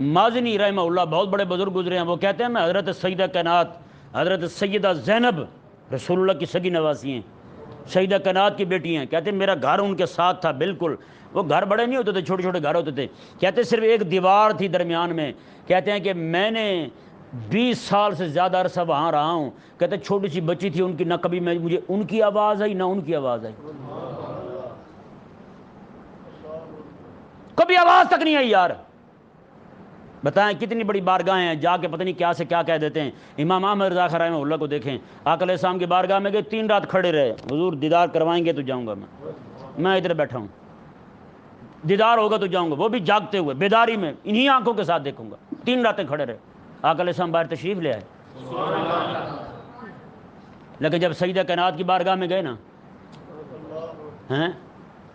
مازنی رحمہ اللہ بہت بڑے بزرگ گزرے ہیں، وہ کہتے ہیں میں حضرت سیدہ کائنات حضرت سیدہ زینب رسول اللہ کی سگی نواسی ہیں، سیدہ کائنات کی بیٹی ہیں، کہتے ہیں میرا گھر ان کے ساتھ تھا بالکل، وہ گھر بڑے نہیں ہوتے تھے، چھوٹے چھوٹے گھر ہوتے تھے، کہتے صرف ایک دیوار تھی درمیان میں، کہتے ہیں کہ میں نے 20 سال سے زیادہ عرصہ وہاں رہا ہوں، کہتے ہیں چھوٹی سی بچی تھی ان کی، نہ کبھی مجھے ان کی آواز آئی نہ ان کی آواز آئی، کبھی آواز تک نہیں آئی یار۔ بتائیں کتنی بڑی بارگاہیں ہیں، جا کے پتہ نہیں کیا سے کیا کہہ دیتے ہیں۔ امام احمد رضا خان رحمہ اللہ کو دیکھیں، آقا علیہ السلام کی بارگاہ میں گئے، 3 رات کھڑے رہے، حضور دیدار کروائیں گے تو جاؤں گا، میں ادھر بیٹھا ہوں، دیدار ہوگا تو جاؤں گا، وہ بھی جاگتے ہوئے بیداری میں انہی آنکھوں کے ساتھ دیکھوں گا۔ 3 راتیں کھڑے رہے، آقا علیہ السلام باہر تشریف لے آئے، لیکن جب سیدہ کائنات کی بارگاہ میں گئے نا ہیں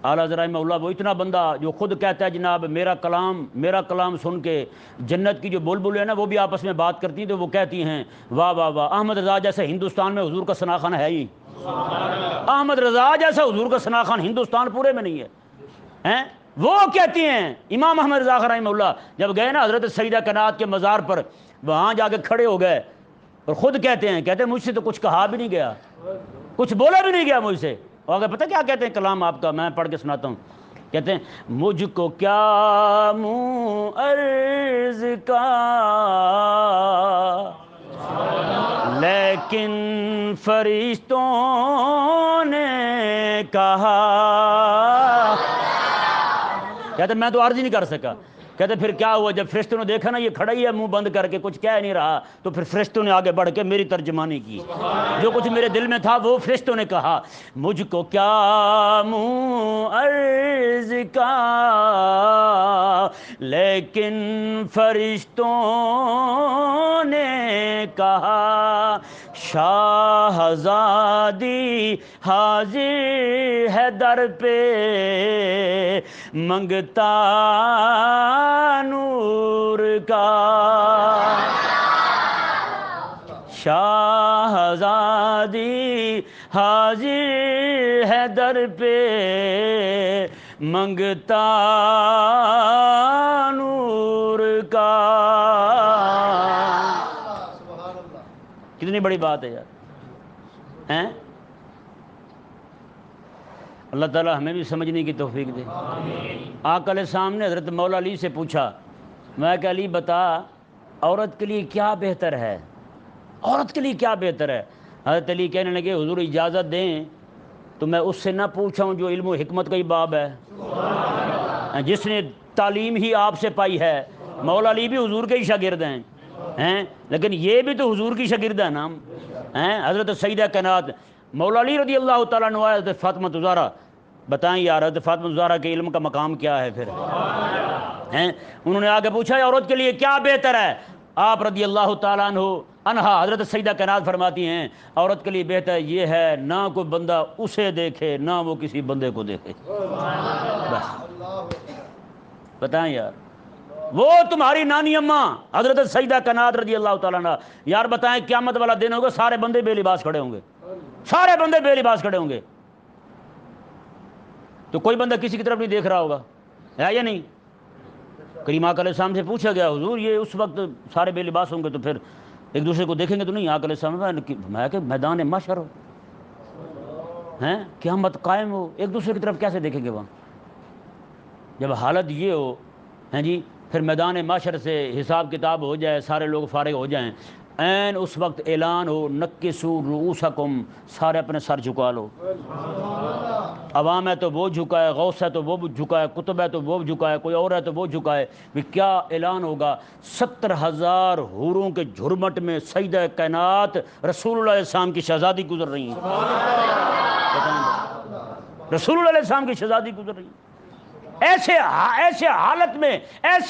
اعلیٰ رحمہ اللہ، وہ اتنا بندہ جو خود کہتا ہے جناب میرا کلام سن کے جنت کی جو بلبل ہے نا وہ بھی آپس میں بات کرتی ہیں، تو وہ کہتی ہیں واہ واہ واہ، احمد رضا جیسے ہندوستان میں حضور کا ثناخان ہے ہی، احمد رضا جیسا حضور کا ثناخان ہندوستان پورے میں نہیں ہے۔ وہ کہتی ہیں امام احمد رضا رحمہ اللہ جب گئے نا حضرت سیدہ کائنات کے مزار پر، وہاں جا کے کھڑے ہو گئے اور خود کہتے ہیں مجھ سے تو کچھ کہا بھی نہیں گیا، کچھ بولا بھی نہیں گیا مجھ سے۔ اور اگر پتہ کیا کہتے ہیں کلام آپ کا، میں پڑھ کے سناتا ہوں، کہتے ہیں مجھ کو کیا منہ عرض کا لیکن فرشتوں نے کہا، کہتے ہیں میں تو عرض ہی نہیں کر سکا۔ کہتے پھر کیا ہوا؟ جب فرشتوں نے دیکھا نا یہ کھڑا ہی ہے منہ بند کر کے کچھ کہہ نہیں رہا، تو پھر فرشتوں نے آگے بڑھ کے میری ترجمانی کی، جو کچھ میرے دل میں تھا وہ فرشتوں نے کہا، مجھ کو کیا منہ عرض کا لیکن فرشتوں نے کہا، شاہزادی حاضر ہے در پہ منگتا نور کا، شاہزادی حاضر ہے در پہ منگتا نور کا۔ کتنی بڑی بات ہے یار، ہیں؟ اللہ تعالیٰ ہمیں بھی سمجھنے کی توفیق دے۔ آقا علیہ السلام نے حضرت مولا علی سے پوچھا، میں کہ علی بتا عورت کے لیے کیا بہتر ہے، عورت کے لیے کیا بہتر ہے؟ حضرت علی کہنے لگے حضور اجازت دیں تو میں اس سے نہ پوچھاؤں جو علم و حکمت کا ہی باب ہے، جس نے تعلیم ہی آپ سے پائی ہے۔ مولا علی بھی حضور کے ہی شاگرد ہیں، لیکن یہ بھی تو حضور کی شاگرد ہے نا۔ حضرت سیدہ کائنات مولا علی رضی اللہ تعالیٰ عنہ، حضرت فاطمہ الزہرا، بتائیں یار حضرت فاطمہ الزہرا کے علم کا مقام کیا ہے پھر؟ انہوں نے آگے پوچھا عورت کے لیے کیا بہتر ہے؟ آپ رضی اللہ تعالیٰ عنہا حضرت سیدہ کائنات فرماتی ہیں عورت کے لیے بہتر یہ ہے نہ کوئی بندہ اسے دیکھے نہ وہ کسی بندے کو دیکھے۔ بس بتائیں یار، وہ تمہاری نانی اماں حضرت سیدہ کائنات رضی اللہ تعالیٰ عنہ، یار بتائیں قیامت والا دن ہوگا سارے بندے بے لباس کھڑے ہوں گے، سارے بندے بے لباس کھڑے ہوں گے، تو کوئی بندہ کسی کی طرف نہیں دیکھ رہا ہوگا، ہے یا نہیں؟ کریم آقا علیہ السلام سے پوچھا گیا حضور یہ اس وقت سارے بے لباس ہوں گے تو پھر ایک دوسرے کو دیکھیں گے تو نہیں؟ آقا علیہ السلام میں کہ میدان محشر ہو، ہیں قیامت قائم ہو، ایک دوسرے کی طرف کیسے دیکھیں گے وہاں؟ جب حالت یہ ہو، ہیں جی، پھر میدان محشر سے حساب کتاب ہو جائے، سارے لوگ فارغ ہو جائیں، عین اس وقت اعلان ہو نکسوا رؤوسکم، سارے اپنے سر جھکا لو، عوام ہے تو وہ جھکائے، غوث ہے تو وہ جھکائے، کتب ہے تو وہ جھکائے، کوئی اور ہے تو وہ جھکائے، کیا اعلان ہوگا؟ 70,000 حوروں کے جھرمٹ میں سیدہ کائنات رسول اللہ علیہ السلام کی شہزادی گزر رہی ہیں، رسول اللہ علیہ السلام کی شہزادی گزر رہی ہیں۔ ایسے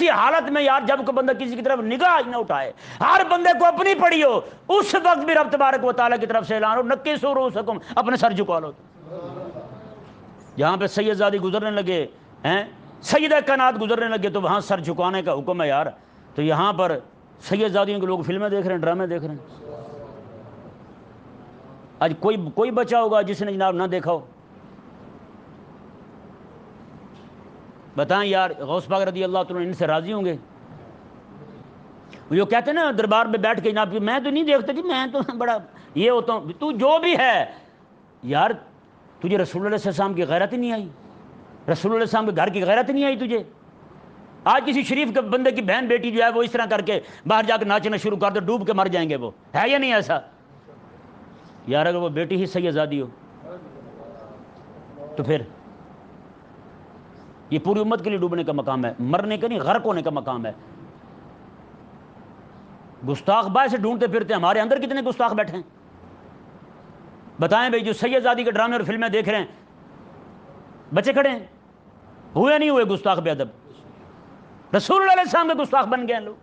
حالت میں یار جب کوئی بندہ کسی کی طرف نگاہ نہ اٹھائے، ہر بندے کو اپنی پڑی ہو، اس وقت بھی رب تبارک و تعالیٰ کی طرف سے اعلان ہو نکسوا رؤوسکم، اپنے سر جھکا لو۔ جہاں پہ سید زادی گزرنے لگے ہیں، سیدہ کائنات گزرنے لگے تو وہاں سر جھکانے کا حکم ہے یار، تو یہاں پر سید زادیوں کے لوگ فلمیں دیکھ رہے ہیں، ڈرامے دیکھ رہے ہیں۔ آج کوئی بچہ ہوگا جس نے جناب نہ دیکھا ہو؟ بتائیں یار، غوث پاک رضی اللہ تعالیٰ ان سے راضی ہوں گے؟ وہ جو کہتے ہیں نا دربار میں بیٹھ کے جناب میں تو نہیں دیکھتا جی، میں تو بڑا یہ ہوتا ہوں، تو جو بھی ہے یار، تجھے رسول اللہ علیہ السلام کی غیرت ہی نہیں آئی، رسول اللہ علیہ السلام کے گھر کی غیرت ہی نہیں آئی تجھے؟ آج کسی شریف کے بندے کی بہن بیٹی جو ہے وہ اس طرح کر کے باہر جا کے ناچنا شروع کر دے، ڈوب کے مر جائیں گے، وہ ہے یا نہیں ایسا؟ یار اگر وہ بیٹی ہی سید زادی ہو تو پھر یہ پوری امت کے لیے ڈوبنے کا مقام ہے، مرنے کا نہیں، غرق ہونے کا مقام ہے۔ گستاخ باہر سے ڈھونڈتے پھرتے، ہمارے اندر کتنے گستاخ بیٹھے ہیں؟ بتائیں بھائی، جو سید زادی کے ڈرامے اور فلمیں دیکھ رہے ہیں، بچے کھڑے ہیں، ہوئے نہیں ہوئے گستاخ بے ادب؟ رسول اللہ علیہ السلام کے گستاخ بن گئے ہیں لوگ،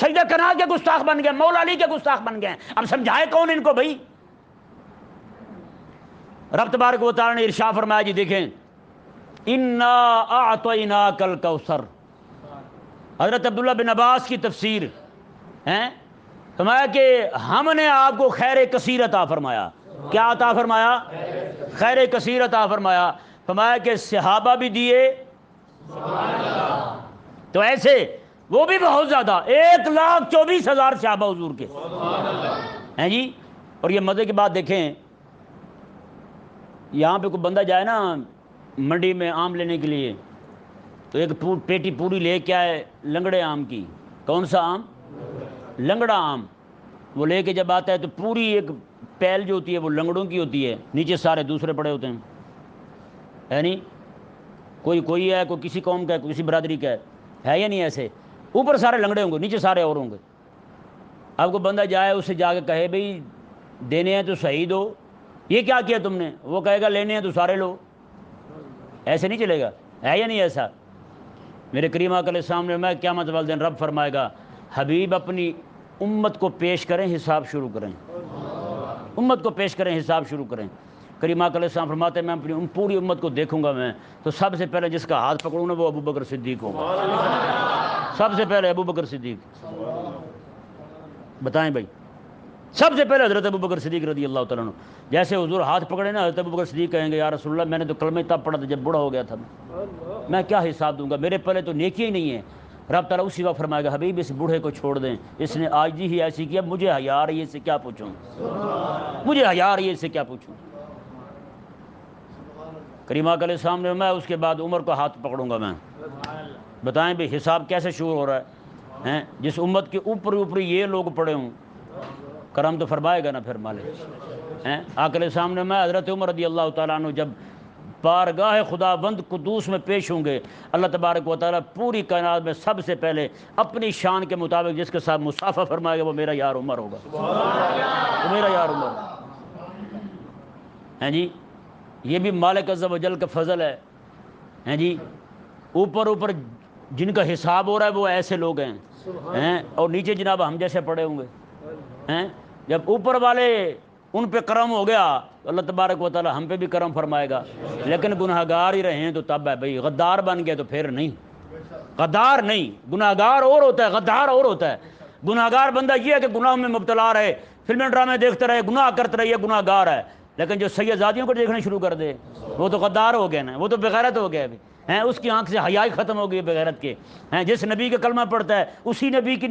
سیدہ کائنات کے گستاخ بن گئے، مولا علی کے گستاخ بن گئے ہیں۔ اب سمجھائے کون ان کو بھائی؟ رب تبارک و تعالیٰ نے ارشاد فرمایا جی دیکھیں، انا اعطیناک الکوثر، حضرت عبداللہ بن عباس کی تفسیر ہیں، فرمایا کہ ہم نے آپ کو خیر کثیر عطا فرمایا۔ کیا عطا فرمایا؟ خیر کثیر عطا فرمایا۔ فرمایا کہ صحابہ بھی دیے تو ایسے وہ بھی بہت زیادہ، 1,24,000 صحابہ حضور کے ہیں جی۔ اور یہ مزے کی بات دیکھیں، یہاں پہ کوئی بندہ جائے نا منڈی میں آم لینے کے لیے تو ایک پیٹی پوری لے کے آئے لنگڑے آم کی۔ کون سا آم؟ لنگڑا آم۔ وہ لے کے جب آتا ہے تو پوری ایک پیل جو ہوتی ہے وہ لنگڑوں کی ہوتی ہے، نیچے سارے دوسرے پڑے ہوتے ہیں، ہے نہیں؟ کوئی ہے، کوئی کسی قوم کا ہے، کوئی کسی برادری کا ہے یا نہیں؟ ایسے اوپر سارے لنگڑے ہوں گے، نیچے سارے اور ہوں گے۔ اب کو بندہ جائے اسے جا کے کہے بھئی دینے ہیں تو صحیح دو، یہ کیا کیا تم نے؟ وہ کہے گا لینے ہیں تو سارے لو۔ ایسے نہیں چلے گا، ہے یا نہیں ایسا؟ میرے کریم آقا علیہ السلام نے، میں قیامت والے دن رب فرمائے گا حبیب اپنی امت کو پیش کریں، حساب شروع کریں۔ امت کو پیش کریں، حساب شروع کریں۔ کریم آقا علیہ السلام فرماتے ہیں میں اپنی پوری امت کو دیکھوں گا میں تو سب سے پہلے جس کا ہاتھ پکڑوں نا وہ ابو بکر صدیق ہوگا، سب سے پہلے ابو بکر صدیق۔ بتائیں بھائی، سب سے پہلے حضرت ابو بکر صدیق رضی اللہ تعالیٰ عنہ۔ جیسے حضور ہاتھ پکڑے نا، حضرت ابو بکر صدیق کہیں گے یا رسول اللہ میں نے تو کلمہ تب پڑھا تھا جب بوڑھا ہو گیا تھا، میں کیا حساب دوں گا، میرے پہلے تو نیکی ہی نہیں ہے۔ رب تعالیٰ اسی وقت فرمائے گا حبیب اس بوڑھے کو چھوڑ دیں، اس نے آج ہی ایسی کیا، مجھے حیا آ رہی ہے اس سے کیا پوچھوں، مجھے حیا آ رہی ہے اس سے کیا پوچھوں۔ کریم آقا علیہ السلام نے میں اس کے بعد عمر کو ہاتھ پکڑوں گا میں۔ بتائیں بھی حساب کیسے شروع ہو رہا ہے؟ جس امت کے اوپر یہ لوگ پڑے ہوں، کرم تو فرمائے گا نا پھر مالک۔ آقا علیہ السلام نے میں حضرت عمر رضی اللہ تعالیٰ عنہ جب بارگاہ خداوند قدوس میں پیش ہوں گے، اللہ تبارک و تعالیٰ پوری کائنات میں سب سے پہلے اپنی شان کے مطابق جس کے ساتھ مصافحہ فرمائے گا وہ میرا یار عمر ہوگا، وہ میرا یار عمر ہے جی۔ یہ بھی مالک عز و جل کا فضل ہے جی۔ اوپر جن کا حساب ہو رہا ہے وہ ایسے لوگ ہیں اور نیچے جناب ہم جیسے پڑے ہوں گے۔ جب اوپر والے ان پہ کرم ہو گیا تو اللہ تبارک و تعالی ہم پہ بھی کرم فرمائے گا، لیکن گناہگار ہی رہے ہیں تو تب ہے بھائی، غدار بن گئے تو پھر نہیں، غدار نہیں، گناہگار اور ہوتا ہے، غدار اور ہوتا ہے۔ گناہگار بندہ یہ ہے کہ گناہ میں مبتلا رہے، فلمیں ڈرامے دیکھتے رہے، گناہ کرتے رہے، یہ گناہگار ہے۔ لیکن جو سیدزادیوں کو دیکھنا شروع کر دے وہ تو غدار ہو گیا نا، وہ تو بغیرت ہو گیا ابھی اس کی آنکھ سے حیائی ختم ہو گئی بغیرت کے۔ جس نبی کا کلمہ پڑھتا ہے اسی نبی کی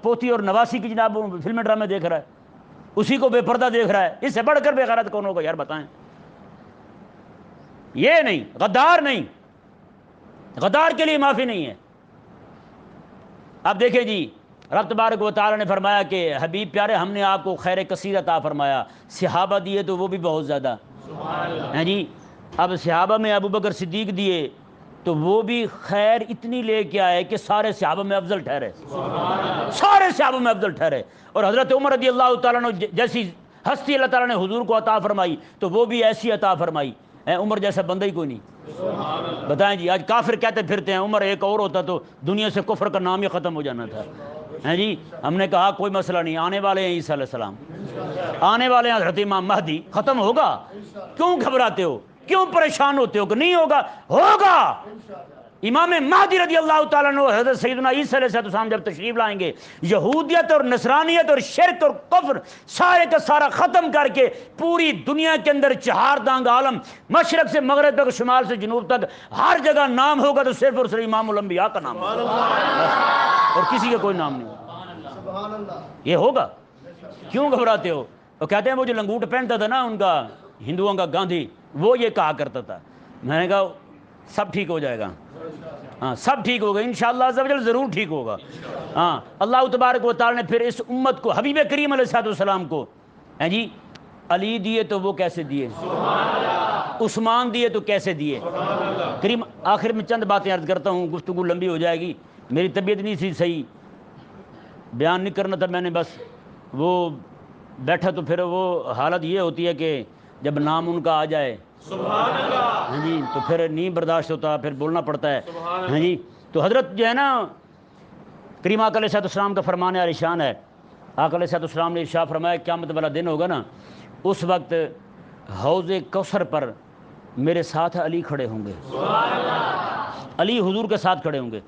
پوتی اور نواسی کی جناب فلم ڈرامے دیکھ رہا ہے، اسی کو بے پردہ دیکھ رہا ہے، اس سے بڑھ کر بغیرت کون ہوگا یار بتائیں؟ یہ نہیں، غدار نہیں، غدار کے لیے معافی نہیں ہے۔ اب دیکھیں جی، رب تبارک و تعالی نے فرمایا کہ حبیب پیارے ہم نے آپ کو خیر کثیر عطا فرمایا، صحابہ دیے تو وہ بھی بہت زیادہ ہیں جی۔ اب صحابہ میں ابو بکر صدیق دیے تو وہ بھی خیر اتنی لے کے آئے کہ سارے صحابہ میں افضل ٹھہرے، سارے صحابہ میں افضل ٹھہرے۔ اور حضرت عمر رضی اللہ تعالیٰ نے جیسی ہستی اللہ تعالیٰ نے حضور کو عطا فرمائی تو وہ بھی ایسی عطا فرمائی، عمر جیسا بندہ ہی کوئی نہیں۔ بتائیں جی، آج کافر کہتے پھرتے ہیں عمر ایک اور ہوتا تو دنیا سے کفر کا نام ہی ختم ہو جانا تھا جی۔ ہم نے کہا کوئی مسئلہ نہیں، آنے والے ہیں عیسیٰ علیہ السلام، آنے والے ہیں حضرت امام مہدی، ختم ہوگا، کیوں گھبراتے ہو، کیوں پریشان ہوتے ہو کہ نہیں ہوگا؟ ہوگا۔ امام مہدی رضی اللہ تعالیٰ عنہ حضرت سیدنا عیسیٰ علیہ السلام جب تشریف لائیں گے، یہودیت اور نصرانیت اور شرک اور کفر سارے کا سارا ختم کر کے پوری دنیا کے اندر چہار دانگ عالم، مشرق سے مغرب تک، شمال سے جنوب تک، ہر جگہ نام ہوگا تو صرف اور صرف امام الانبیاء کا نام ہوگا اور کسی کا کوئی نام نہیں ہوگا۔ یہ ہوگا، کیوں گھبراتے ہو؟ وہ کہتے ہیں وہ جو لنگوٹ پہنتا تھا نا ان کا ہندوؤں کا گاندھی، وہ یہ کہا کرتا تھا۔ میں نے کہا سب ٹھیک ہو جائے گا، ہاں سب ٹھیک ہوگا انشاءاللہ عز و جل، ضرور ٹھیک ہوگا۔ ہاں اللہ تبارک و تعالی نے پھر اس امت کو حبیب کریم علیہ السلام کو جی علی دیے تو وہ کیسے دیے، عثمان دیے تو کیسے دیے کریم۔ آخر میں چند باتیں عرض کرتا ہوں، گفتگو لمبی ہو جائے گی، میری طبیعت نہیں تھی صحیح، بیان نہیں کرنا تھا میں نے، بس وہ بیٹھا تو پھر وہ حالت یہ ہوتی ہے کہ جب نام ان کا آ جائے ہاں جی تو پھر نہیں برداشت ہوتا، پھر بولنا پڑتا ہے ہاں جی۔ تو حضرت جو ہے نا کریم آقا علیہ السلام کا فرمان عالیشان ہے، آقا علیہ السلام نے ارشاد فرمایا قیامت والا دن ہوگا نا، اس وقت حوض کوثر پر میرے ساتھ علی کھڑے ہوں گے، علی حضور کے ساتھ کھڑے ہوں گے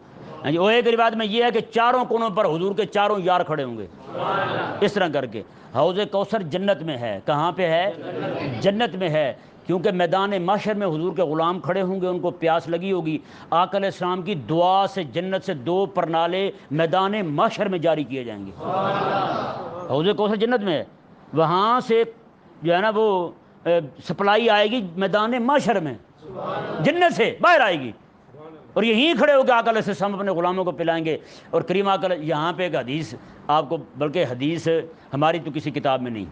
ہاں جی۔ اور ایک روایت میں یہ ہے کہ چاروں کونوں پر حضور کے چاروں یار کھڑے ہوں گے، اس طرح کر کے۔ حوض کوثر جنت میں ہے، کہاں پہ ہے؟ جنت میں ہے، کیونکہ میدان محشر میں حضور کے غلام کھڑے ہوں گے، ان کو پیاس لگی ہوگی، آقا علیہ السلام کی دعا سے جنت سے 2 پرنالے میدان محشر میں جاری کیے جائیں گے۔ حوض کوثر جنت میں ہے، وہاں سے جو ہے نا وہ سپلائی آئے گی میدان محشر میں، جنت سے باہر آئے گی، اور یہیں کھڑے ہو کے آقا علیہ السلام اپنے غلاموں کو پلائیں گے۔ اور کریم آقا یہاں پہ ایک حدیث آپ کو، بلکہ حدیث ہماری تو کسی کتاب میں نہیں،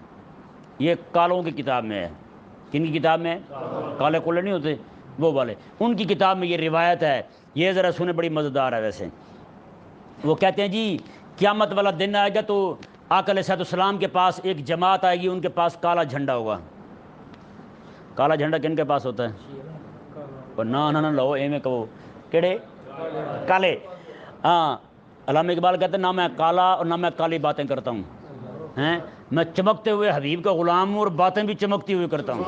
یہ کالوں کی کتاب میں ہے۔ کن کی کتاب میں ہے؟ کالے کولے نہیں ہوتے وہ والے، ان کی کتاب میں یہ روایت ہے، یہ ذرا سنیں، بڑی مزیدار ہے ویسے۔ وہ کہتے ہیں جی قیامت والا دن آئے گا تو آقا علیہ السلام کے پاس ایک جماعت آئے گی، ان کے پاس کالا جھنڈا ہوگا۔ کالا جھنڈا کن کے پاس ہوتا ہے؟ نہ لو اے میں کہو کیڑے کالے، ہاں علامہ اقبال کہتے ہیں نہ میں کالا اور نہ میں کالی باتیں کرتا ہوں ہیں میں چمکتے ہوئے حبیب کا غلام ہوں اور باتیں بھی چمکتی ہوئی کرتا ہوں،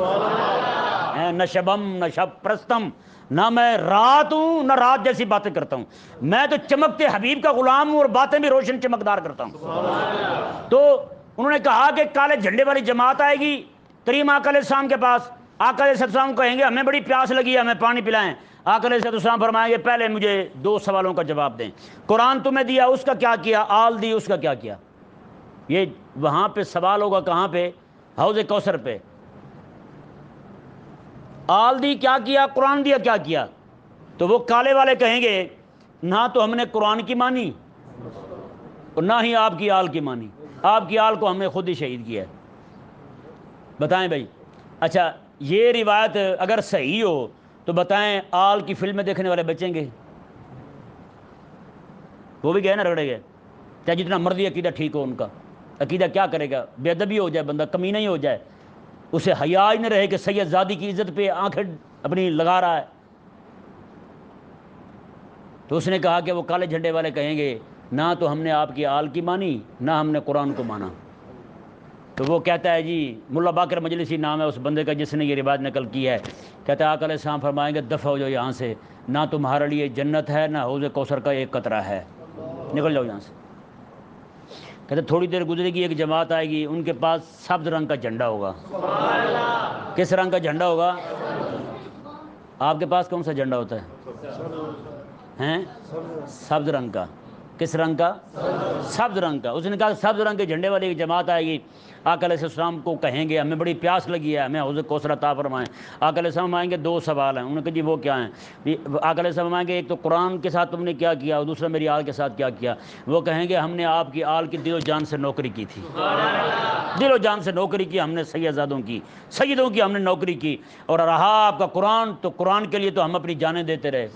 نہ شبم نہ شب پرستم، نہ میں رات ہوں نہ رات جیسی باتیں کرتا ہوں، میں تو چمکتے حبیب کا غلام ہوں اور باتیں بھی روشن چمکدار کرتا ہوں۔ تو انہوں نے کہا کہ کالے جھنڈے والی جماعت آئے گی کریم آقا علیہ السلام کے پاس، آقا علیہ السلام کہیں گے ہمیں بڑی پیاس لگی ہے، ہمیں پانی پلائیں۔ آقا علیہ السلام فرمائیں گے پہلے مجھے 2 سوالوں کا جواب دیں، قرآن تمہیں دیا اس کا کیا کیا، آل دی اس کا کیا کیا؟ یہ وہاں پہ سوال ہوگا کہاں پہ؟ حوض کوثر پہ۔ آل دی کیا کیا، قرآن دیا کیا کیا؟ تو وہ کالے والے کہیں گے نہ تو ہم نے قرآن کی مانی اور نہ ہی آپ کی آل کی مانی، آپ کی آل کو ہم نے خود ہی شہید کیا ہے۔ بتائیں بھائی، اچھا یہ روایت اگر صحیح ہو تو بتائیں آل کی فلمیں دیکھنے والے بچیں گے؟ وہ بھی گئے نا، رگڑے گئے، چاہے جتنا مرضی عقیدہ ٹھیک ہو ان کا، عقیدہ کیا کرے گا؟ بے ادبی ہو جائے بندہ، کمینہ ہی ہو جائے، اسے حیا ہی نہ رہے کہ سید زادی کی عزت پہ آنکھیں اپنی لگا رہا ہے۔ تو اس نے کہا کہ وہ کالے جھنڈے والے کہیں گے نہ تو ہم نے آپ کی آل کی مانی نہ ہم نے قرآن کو مانا۔ تو وہ کہتا ہے جی، ملا باقر مجلسی نام ہے اس بندے کا جس نے یہ روایت نقل کی ہے، کہتا ہے آقا علیہ السلام فرمائیں گے دفع ہو جاؤ یہاں سے، نہ تمہارے لیے جنت ہے نہ حوض کوثر کا ایک قطرہ ہے، نکل جاؤ یہاں سے۔ کہتے تھوڑی دیر گزرے گی، ایک جماعت آئے گی، ان کے پاس سبز رنگ کا جھنڈا ہوگا۔ کس رنگ کا جھنڈا ہوگا؟ آپ کے پاس کون سا جھنڈا ہوتا ہے؟ ہیں؟ سبز رنگ کا۔ کس رنگ کا؟ سبز رنگ کا۔ اس نے کہا سبز رنگ کے جھنڈے والی ایک جماعت آئے گی، آقا علیہ السلام کو کہیں گے ہمیں بڑی پیاس لگی ہے، ہمیں حوض کوثر عطا فرمائیں۔ آقا علیہ السلام آئیں گے، 2 سوال ہیں، انہوں نے کہا جی وہ کیا ہیں؟ آقا علیہ السلام آئیں گے ایک تو قرآن کے ساتھ تم نے کیا کیا اور دوسرا میری آل کے ساتھ کیا کیا؟ وہ کہیں گے ہم نے آپ کی آل کی دل و جان سے نوکری کی تھی، دل و جان سے نوکری کی ہم نے، سیدزادوں کی، سیدوں کی ہم نے نوکری کی، اور رہا آپ کا قرآن تو قرآن کے لیے تو ہم اپنی جانیں دیتے رہے۔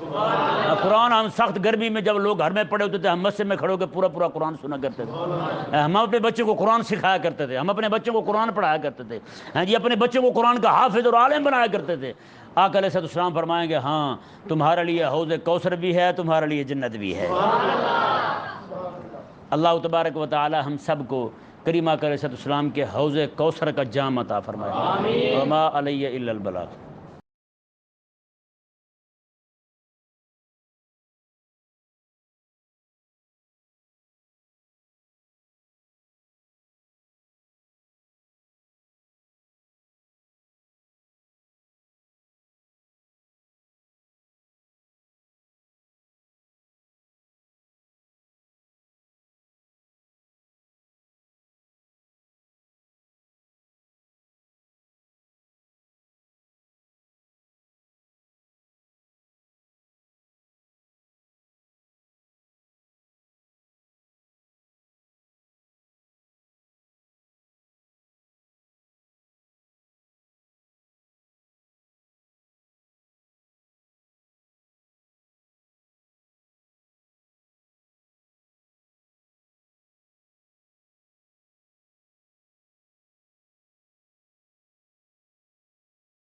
قرآن ہم سخت گرمی میں جب لوگ گھر میں پڑے ہوتے تھے ہم مسجد میں کھڑے ہو کے پورا قرآن سنا کرتے تھے، ہم اپنے بچوں کو قرآن سکھایا کرتے تھے، ہم اپنے بچوں کو قرآن پڑھایا کرتے تھے، ہاں جی، اپنے بچوں کو قرآن کا حافظ اور عالم بنایا کرتے تھے۔ آقا علیہ السلام فرمائیں گے ہاں تمہارے لیے حوض کوثر بھی ہے، تمہارے لیے جنت بھی ہے۔ اللہ تبارک و تعالی ہم سب کو کریم آقا علیہ السلام کے حوض کوثر کا جام عطا فرمائے۔ وما علیہ الا البلاغ۔